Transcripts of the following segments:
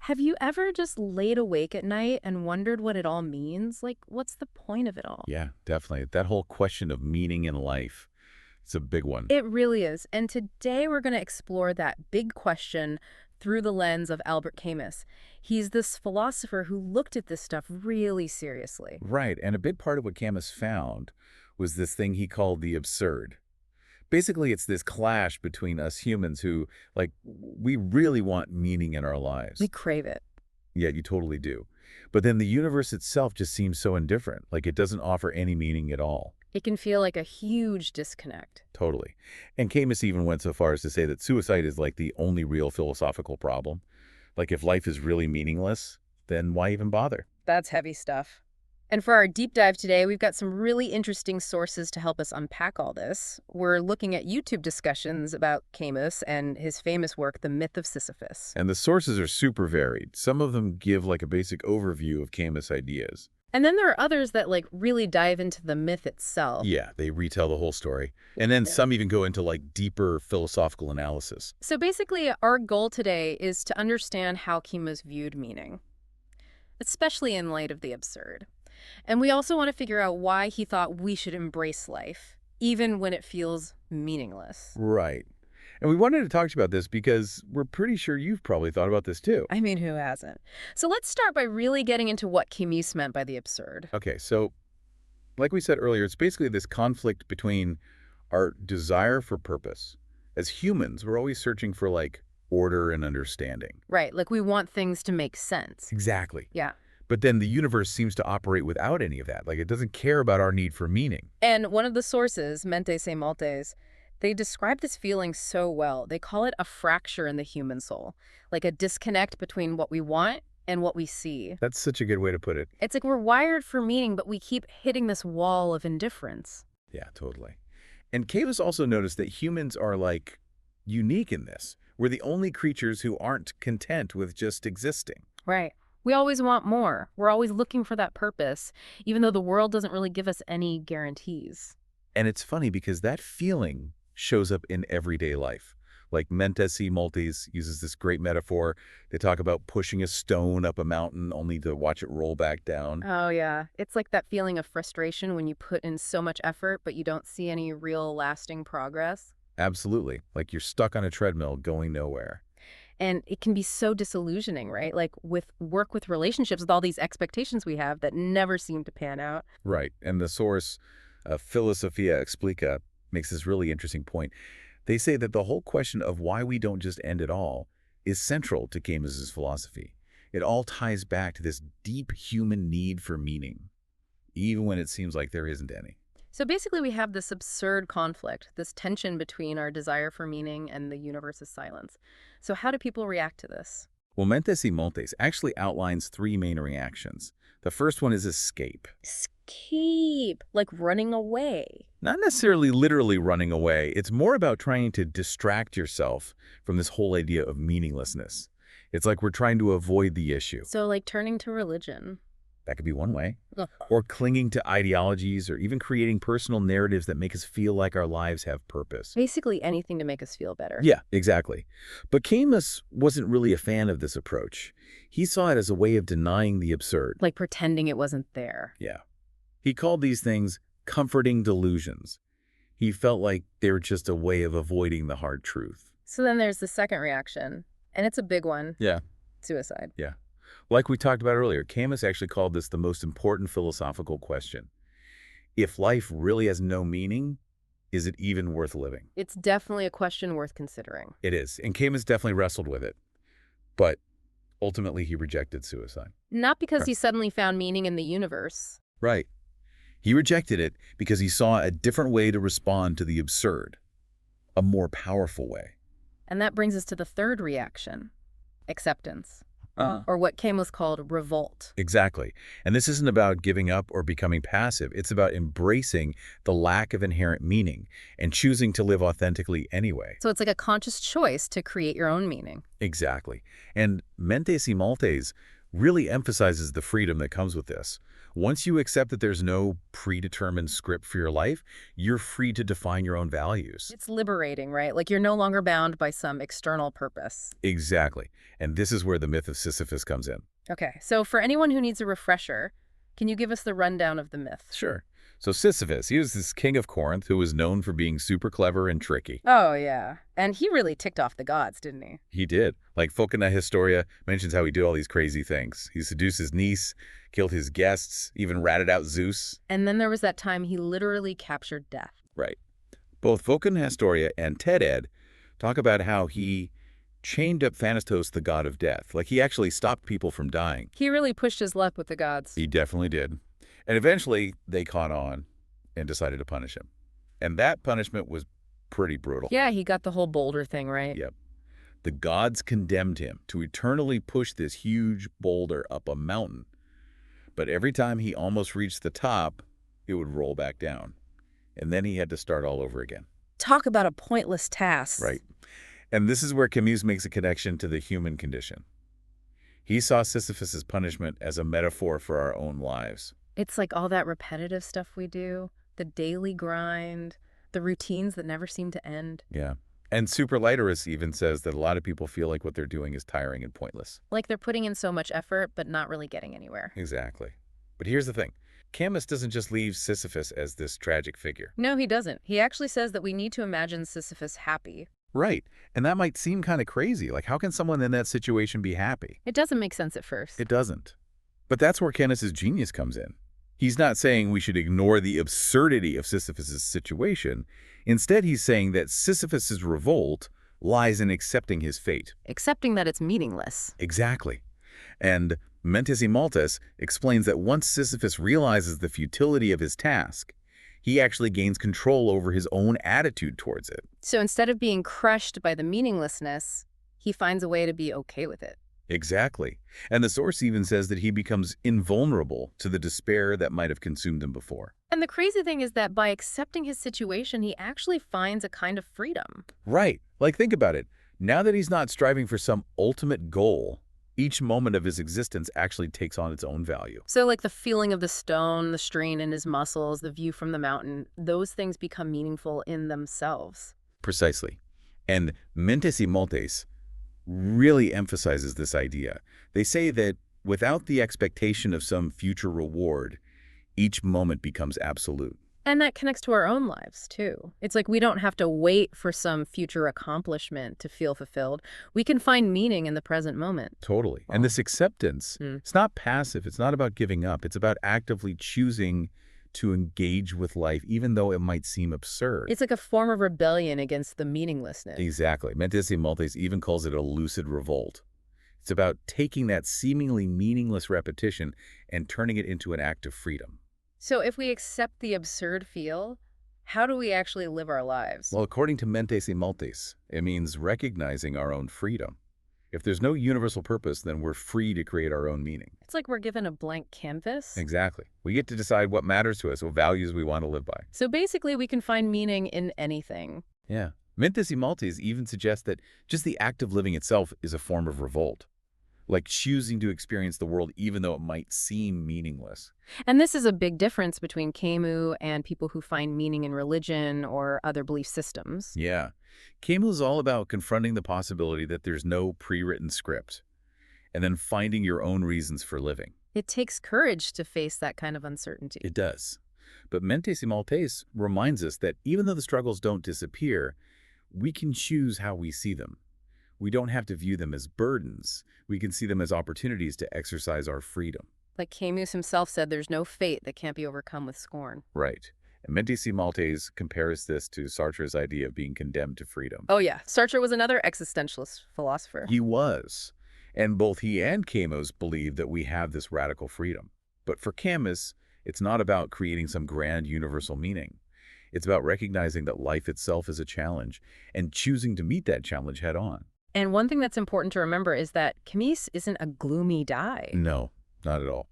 Have you ever just laid awake at night and wondered what it all means? Like, what's the point of it all? Yeah, definitely. That whole question of meaning in life, it's a big one. It really is. And today we're going to explore that big question through the lens of Albert Camus. He's this philosopher who looked at this stuff really seriously. Right, and a big part of what Camus found was this thing he called the absurd. Basically, it's this clash between us humans who, we really want meaning in our We lives. crave it. Yeah, you totally do. But then the universe itself just seems so indifferent, like it doesn't offer any meaning at all. It can feel like a huge disconnect. Totally. And Camus even went so far as to say that suicide is like the only real philosophical problem. Like if life is really meaningless, then why even bother? That's heavy stuff. And for our deep dive today, we've got some really interesting sources to help us unpack all this. We're looking at YouTube discussions about Camus and his famous work, The Myth of Sisyphus. And the sources are super varied. Some of them give like a basic overview of Camus' ideas. And then there are others that really dive into the myth itself. Yeah, they retell the whole story. And then some even go into like deeper philosophical analysis. So basically, our goal today is to understand how Camus viewed meaning, especially in light of the absurd. And we also want to figure out why he thought we should embrace life, even when it feels meaningless. Right. And we wanted to talk to you about this because we're pretty sure you've probably thought about this too. I mean, who hasn't? So let's start by really getting into what Camus meant by the absurd. Okay, so like we said earlier, it's basically this conflict between our desire for purpose. As humans, we're always searching for like order and understanding. Right, like we want things to make sense. Exactly. Yeah. But then the universe seems to operate without any of that. Like it doesn't care about our need for meaning. And one of the sources, Mentes et Maltes, they describe this feeling so well. They call it a fracture in the human soul, like a disconnect between what we want and what we see. That's such a good way to put it. It's like we're wired for meaning, but we keep hitting this wall of indifference. Yeah, totally. And Camus also noticed that humans are like unique in this. We're the only creatures who aren't content with just existing. Right. We always want more. We're always looking for that purpose, even though the world doesn't really give us any guarantees. And it's funny because that feeling shows up in everyday life. Like Mentes y Maltes uses this great metaphor. They talk about pushing a stone up a mountain only to watch it roll back down. Oh, yeah. It's like that feeling of frustration when you put in so much effort, but you don't see any real lasting progress. Absolutely. Like you're stuck on a treadmill going nowhere. And it can be so disillusioning, right? Like with relationships, with all these expectations we have that never seem to pan out. Right. And the source, Philosophia Explica, makes this really interesting point. They say that the whole question of why we don't just end it all is central to Camus's philosophy. It all ties back to this deep human need for meaning, even when it seems like there isn't any. So basically, we have this absurd conflict, this tension between our desire for meaning and the universe's silence. So how do people react to this? Well, Mentes y Maltes actually outlines three main reactions. The first one is escape. Escape, like running away. Not necessarily literally running away. It's more about trying to distract yourself from this whole idea of meaninglessness. It's like we're trying to avoid the issue. So like turning to religion. That could be one way. Ugh. Or clinging to ideologies or even creating personal narratives that make us feel like our lives have purpose. Basically anything to make us feel better. Yeah, exactly. But Camus wasn't really a fan of this approach. He saw it as a way of denying the absurd. Like pretending it wasn't there. Yeah. He called these things comforting delusions. He felt like they were just a way of avoiding the hard truth. So then there's the second reaction, and it's a big one. Yeah. Suicide. Yeah. Like we talked about earlier, Camus actually called this the most important philosophical question. If life really has no meaning, is it even worth living? It's definitely a question worth considering. It is. And Camus definitely wrestled with it. But ultimately, he rejected suicide. Not because he suddenly found meaning in the universe. Right. He rejected it because he saw a different way to respond to the absurd, a more powerful way. And that brings us to the third reaction, acceptance. Or what Camus called revolt. Exactly. And this isn't about giving up or becoming passive. It's about embracing the lack of inherent meaning and choosing to live authentically anyway. So it's like a conscious choice to create your own meaning. Exactly. And Mentes y Maltes really emphasizes the freedom that comes with this. Once you accept that there's no predetermined script for your life, you're free to define your own values. It's liberating, right? Like you're no longer bound by some external purpose. Exactly. And this is where the myth of Sisyphus comes in. Okay, so for anyone who needs a refresher, can you give us the rundown of the myth? Sure. So Sisyphus, he was this king of Corinth who was known for being super clever and tricky. Oh, yeah. And he really ticked off the gods, didn't he? He did. Like Phoca Historia mentions how he did all these crazy things. He seduced his niece, killed his guests, even ratted out Zeus. And then there was that time he literally captured death. Right. Both Phoca Historia and Ted talk about how he chained up Thanatos, the god of death. Like he actually stopped people from dying. He really pushed his luck with the gods. He definitely did. And eventually they caught on and decided to punish him. And that punishment was pretty brutal. Yeah, he got the whole boulder thing, right? Yep. The gods condemned him to eternally push this huge boulder up a mountain. But every time he almost reached the top, it would roll back down. And then he had to start all over again. Talk about a pointless task. Right. And this is where Camus makes a connection to the human condition. He saw Sisyphus's punishment as a metaphor for our own lives. It's like all that repetitive stuff we do, the daily grind, the routines that never seem to end. Yeah. And Superlighterus even says that a lot of people feel like what they're doing is tiring and pointless. Like they're putting in so much effort, but not really getting anywhere. Exactly. But here's the thing. Camus doesn't just leave Sisyphus as this tragic figure. No, he doesn't. He actually says that we need to imagine Sisyphus happy. Right. And that might seem kind of crazy. Like, how can someone in that situation be happy? It doesn't make sense at first. It doesn't. But that's where Camus's genius comes in. He's not saying we should ignore the absurdity of Sisyphus's situation. Instead, he's saying that Sisyphus's revolt lies in accepting his fate. Accepting that it's meaningless. Exactly. And Myth Maltus explains that once Sisyphus realizes the futility of his task, he actually gains control over his own attitude towards it. So instead of being crushed by the meaninglessness, he finds a way to be okay with it. Exactly. And the source even says that he becomes invulnerable to the despair that might have consumed him before. And the crazy thing is that by accepting his situation, he actually finds a kind of freedom. Right. Like, think about it. Now that he's not striving for some ultimate goal, each moment of his existence actually takes on its own value. So like the feeling of the stone, the strain in his muscles, the view from the mountain, those things become meaningful in themselves. Precisely. And Myth Maltus really emphasizes this idea. They say that without the expectation of some future reward, each moment becomes absolute. And that connects to our own lives, too. It's like we don't have to wait for some future accomplishment to feel fulfilled. We can find meaning in the present moment. Totally. And this acceptance, it's not passive. It's not about giving up. It's about actively choosing to engage with life, even though it might seem absurd. It's like a form of rebellion against the meaninglessness. Exactly. Myth Maltus even calls it a lucid revolt. It's about taking that seemingly meaningless repetition and turning it into an act of freedom. So if we accept the absurd feel, how do we actually live our lives? Well, according to Myth Maltus, it means recognizing our own freedom. If there's no universal purpose, then we're free to create our own meaning. It's like we're given a blank canvas. Exactly. We get to decide what matters to us, what values we want to live by. So basically, we can find meaning in anything. Yeah. Myth Maltus even suggests that just the act of living itself is a form of revolt. Like choosing to experience the world even though it might seem meaningless. And this is a big difference between Camus and people who find meaning in religion or other belief systems. Yeah. Camus is all about confronting the possibility that there's no pre-written script, and then finding your own reasons for living. It takes courage to face that kind of uncertainty. It does. But Myth Maltus reminds us that even though the struggles don't disappear, we can choose how we see them. We don't have to view them as burdens. We can see them as opportunities to exercise our freedom. Like Camus himself said, there's no fate that can't be overcome with scorn. Right. And Myth Maltus compares this to Sartre's idea of being condemned to freedom. Oh yeah, Sartre was another existentialist philosopher. He was. And both he and Camus believed that we have this radical freedom. But for Camus, it's not about creating some grand universal meaning. It's about recognizing that life itself is a challenge and choosing to meet that challenge head on. And one thing that's important to remember is that Camus isn't a gloomy guy. No, not at all.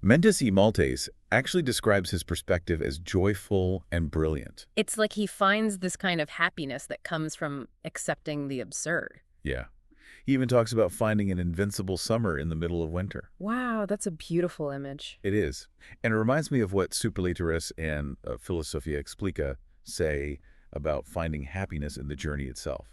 Myth Maltus actually describes his perspective as joyful and brilliant. It's like he finds this kind of happiness that comes from accepting the absurd. Yeah. He even talks about finding an invincible summer in the middle of winter. Wow, that's a beautiful image. It is. And it reminds me of what Superliterus and Philosophia Explica say about finding happiness in the journey itself,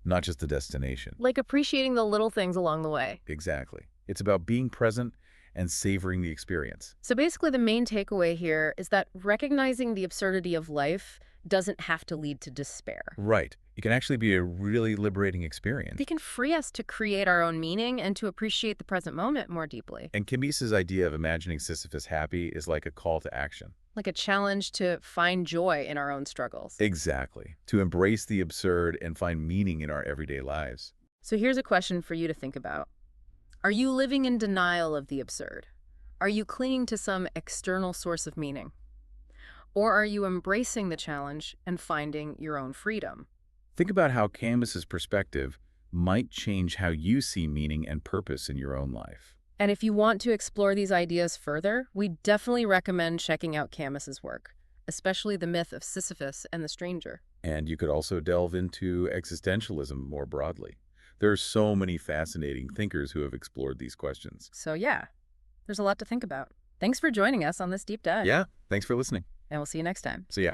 not just the destination. Like appreciating the little things along the way. Exactly. It's about being present and savoring the experience. So basically the main takeaway here is that recognizing the absurdity of life doesn't have to lead to despair. Right. It can actually be a really liberating experience. They can free us to create our own meaning and to appreciate the present moment more deeply. And Camus's idea of imagining Sisyphus happy is like a call to action. Like a challenge to find joy in our own struggles. Exactly. To embrace the absurd and find meaning in our everyday lives. So here's a question for you to think about. Are you living in denial of the absurd? Are you clinging to some external source of meaning? Or are you embracing the challenge and finding your own freedom? Think about how Camus's perspective might change how you see meaning and purpose in your own life. And if you want to explore these ideas further, we definitely recommend checking out Camus's work, especially The Myth of Sisyphus and the Stranger. And you could also delve into existentialism more broadly. There are so many fascinating thinkers who have explored these questions. So yeah, there's a lot to think about. Thanks for joining us on this deep dive. Yeah, thanks for listening. And we'll see you next time. See ya.